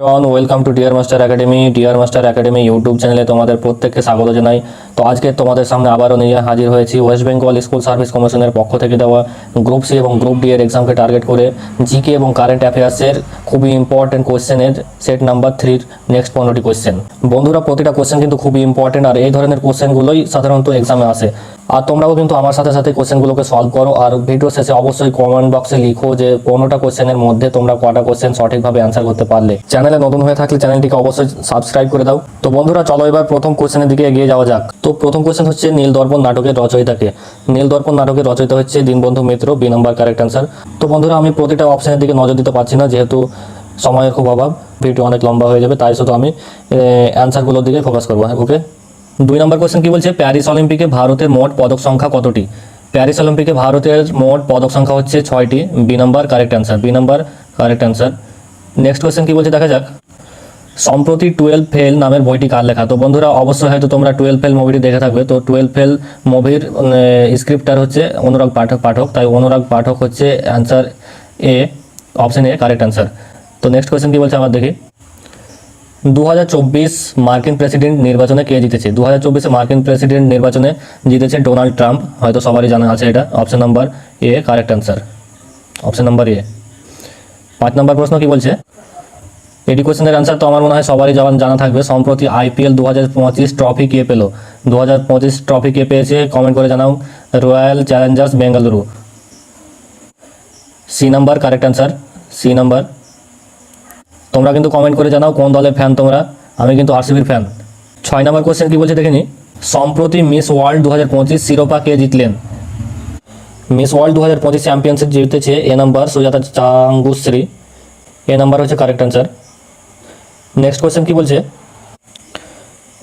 Welcome to dear master academy YouTube চ্যানেলে তোমাদের প্রত্যেককে স্বাগত জানাই। তো আজকে তোমাদের সামনে আবারও নিয়ে হাজির হয়েছি ওয়েস্ট বেঙ্গল স্কুল সার্ভিস কমিশনের পক্ষ থেকে দেওয়া গ্রুপ সি এবং গ্রুপ ডি এর এক্সামকে টার্গেট করে জিকে এবং কারেন্ট অ্যাফেয়ার্সের খুবই ইম্পর্টেন্ট কোশ্চেনের সেট নাম্বার 3 নেক্সট 15টি কোশ্চেন। বন্ধুরা, প্রতিটা কোশ্চেন কিন্তু খুবই ইম্পর্টেন্ট, আর এই ধরনের কোশ্চেনগুলোই সাধারণত এক্সামে আসে। আর তোমরাও কিন্তু আমার সাথে সাথে কোশ্চেনগুলোকে সলভ করো, আর ভিডিও শেষে অবশ্যই কমেন্ট বক্সে লিখো যে 15টা কোশ্চেনের মধ্যে তোমরা কটা কোশ্চেন সঠিকভাবে অ্যান্সার করতে পারলে। চ্যানেলে নতুন হয়ে থাকলে চ্যানেলটিকে অবশ্যই সাবস্ক্রাইব করে দাও। তো বন্ধুরা, চলো এবার প্রথম কোশ্চেনের দিকে এগিয়ে যাওয়া যাক। তো প্রথম কোশ্চেন হচ্ছে নীলদর্পণ নাটকের রচয়িতাকে। নীলদর্পণ নাটকের রচয়িতা হচ্ছে Dinabandhu Mitra, B number correct answer. তো বন্ধুরা, আমি প্রতিটা অপশনের দিকে নজর দিতে পারছি না, যেহেতু সময়ের খুব অভাব, ভিডিও অনেক লম্বা হয়ে যাবে, তাই শুধু আমি অ্যান্সারগুলোর দিকে ফোকাস করবো। ওকে, 2 নম্বর কোশ্চেন কি বলছে, প্যারিস অলিম্পিকে ভারতের মোট পদক সংখ্যা কতটি? প্যারিস অলিম্পিকে ভারতের মোট পদক সংখ্যা হচ্ছে 6টি, B number correct answer, B number correct answer. Next question কি বলছে দেখা যাক। সম্প্রতি 12 ফেল নামের বইটি কার লেখা? তো বন্ধুরা, অবশ্যই হয়তো তোমরা 12 ফেল মুভিটি দেখে থাকবে। তো 12 ফেল মুভির স্ক্রিপ্টার হচ্ছে অনুরাগ পাঠক, তাই অনুরাগ পাঠক হচ্ছে answer A, option A correct answer. তো নেক্সট কোশ্চেন কি বলছে আমার দেখি। 2024 মার্কিন প্রেসিডেন্ট নির্বাচনে কে জিতেছে? 2024 মার্কিন প্রেসিডেন্ট নির্বাচনে জিতেছে ডোনাল্ড ট্রাম্প, হয়তো সবারই জানা আছে এটা। Option number A correct answer, option number A. 5 নম্বর প্রশ্ন কি বলছে, এটি কোশ্চেনের অ্যান্সার তো আমার মনে হয় সবারই জানা থাকবে। সম্প্রতি IPL 2025 ট্রফি কে পেল? 2025 ট্রফি কে পেয়েছে কমেন্ট করে জানাও। Royal Challengers Bengaluru, C number correct answer, C number. তোমরা কিন্তু কমেন্ট করে জানাও কোন দলের ফ্যান তোমরা। আমি কিন্তু আরসিবির ফ্যান। 6 নম্বর কোশ্চেন কি বলছে দেখে নি। সম্প্রতি মিস ওয়ার্ল্ড 2025 শিরোপা কে জিতলেন? মিস ওয়ার্ল্ড 2025 চ্যাম্পিয়নশিপ জিতেছে এ নাম্বার সুজাতা চাঙ্গুশ্রী, এ নাম্বার হচ্ছে কারেক্ট অ্যান্সার। নেক্সট কোশ্চেন কি বলছে,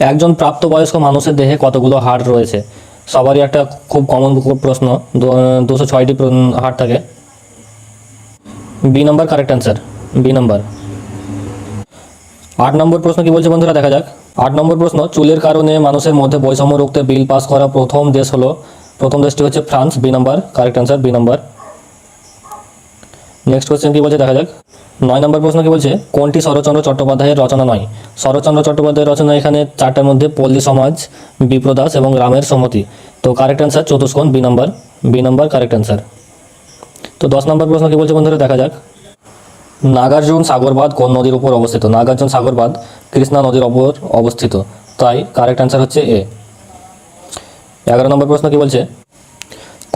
একজন প্রাপ্তবয়স্ক মানুষের দেহে কতগুলো হাড় রয়েছে? সবারই একটা খুব কমন প্রশ্ন, 206টি হাড় থাকে, B number correct answer, B number. 8 নম্বর প্রশ্ন কি বলছে বন্ধুরা দেখা যাক। 8 নম্বর প্রশ্ন, চুলের কারণে মানুষের মধ্যে বৈষম্য রুখতে বিল পাস করা প্রথম দেশটি হচ্ছে France, B number correct answer, B number. Next question কি বলছে দেখা যাক। 9 নম্বর প্রশ্ন কি বলছে, কোনটি শরৎচন্দ্র চট্টোপাধ্যায়ের রচনা নয়? শরৎচন্দ্র চট্টোপাধ্যায়ের রচনা এখানে 4টার মধ্যে পল্লী সমাজ, বিপ্রদাস এবং রামের সম্মতি। তো কারেক্ট অ্যান্সার চতুষ্কোণ, B number, B number correct answer. তো 10 নম্বর প্রশ্ন কি বলছে বন্ধুরা দেখা যাক। নাগার্জুন সাগর বাঁধ কোন নদীর উপর অবস্থিত? নাগার্জুন সাগর বাঁধ কৃষ্ণা নদীর উপর অবস্থিত, তাই কারেক্ট অ্যান্সার হচ্ছে এ। 11 নম্বর প্রশ্ন কি বলছে,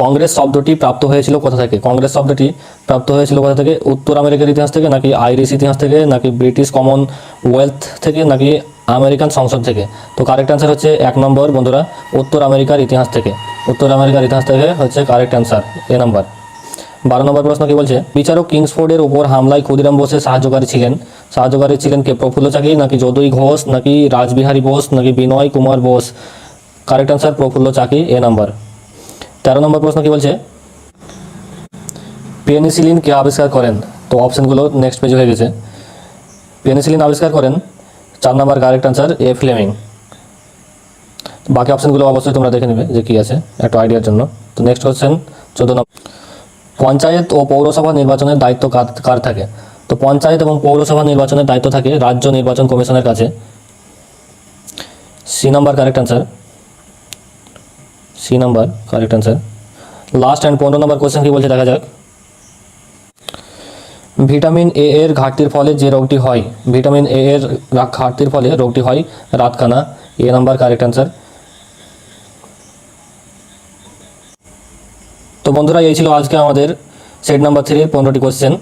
কংগ্রেস শব্দটি প্রাপ্ত হয়েছিল কোথা থেকে? কংগ্রেস শব্দটি প্রাপ্ত হয়েছিল কোথা থেকে? উত্তর আমেরিকার ইতিহাস থেকে, নাকি আইরিশ ইতিহাস থেকে, নাকি ব্রিটিশ কমনওয়েলথ থেকে, নাকি আমেরিকান সংসদ থেকে? তো কারেক্ট অ্যান্সার হচ্ছে 1 নম্বর বন্ধুরা, উত্তর আমেরিকার ইতিহাস থেকে, উত্তর আমেরিকার ইতিহাস থেকে হচ্ছে কারেক্ট অ্যান্সার, এ নাম্বার। 12 নম্বর প্রশ্ন কি বলছে, বিচারক কিংসফোর্ডের উপর হামলায় ক্ষুদিরাম বোসের সাহায্যকারী ছিলেন কে? প্রফুল্ল চাকি, নাকি যদুই ঘোষ, নাকি রাসবিহারী বোস, নাকি বিনয় কুমার বোস? কারেক্ট অ্যান্সার প্রফুল্ল চাকি, এ নাম্বার। 13 নম্বর প্রশ্ন কি বলছে, পেনিসিলিন কে আবিষ্কার করেন? তো অপশনগুলো নেক্সট পেজে হয়ে গেছে। পেনিসিলিন আবিষ্কার করেন 4 নম্বর কারেক্ট অ্যান্সার এ ফ্লেমিং। বাকি অপশনগুলো অবশ্যই তোমরা দেখে নেবে যে কী আছে একটা আইডিয়ার জন্য। তো নেক্সট কোশ্চেন 14 নম্বর, পঞ্চায়েত ও পৌরসভা নির্বাচনের দায়িত্ব কার থাকে? তো পঞ্চায়েত এবং পৌরসভা নির্বাচনের দায়িত্ব থাকে রাজ্য নির্বাচন কমিশনের কাছে, C number correct answer, C number correct answer. Last and 15 নম্বর কোশ্চেন কি বলছে দেখা যাক। ভিটামিন এ এর ঘাটতির ফলে যে রোগটি হয়, ভিটামিন এ এর ঘাটতির ফলে রোগটি হয় রাতকানা, এ নাম্বার কারেক্ট অ্যান্সার। তো বন্ধুরা, এই ছিল আজকে আমাদের সেট নাম্বার 3 15টি কোশ্চেন।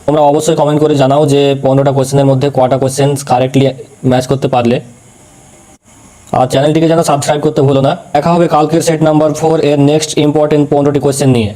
তোমরা অবশ্যই কমেন্ট করে জানাও যে 15টা কোশ্চেনের মধ্যে কটা কোশ্চেন কারেক্টলি ম্যাচ করতে পারলে। আর চ্যানেলটিকে যেন সাবস্ক্রাইব করতে ভুলো না। দেখা হবে কালকের সেট নাম্বার 4 এর নেক্সট ইম্পর্টেন্ট 15টি কোশ্চেন নিয়ে।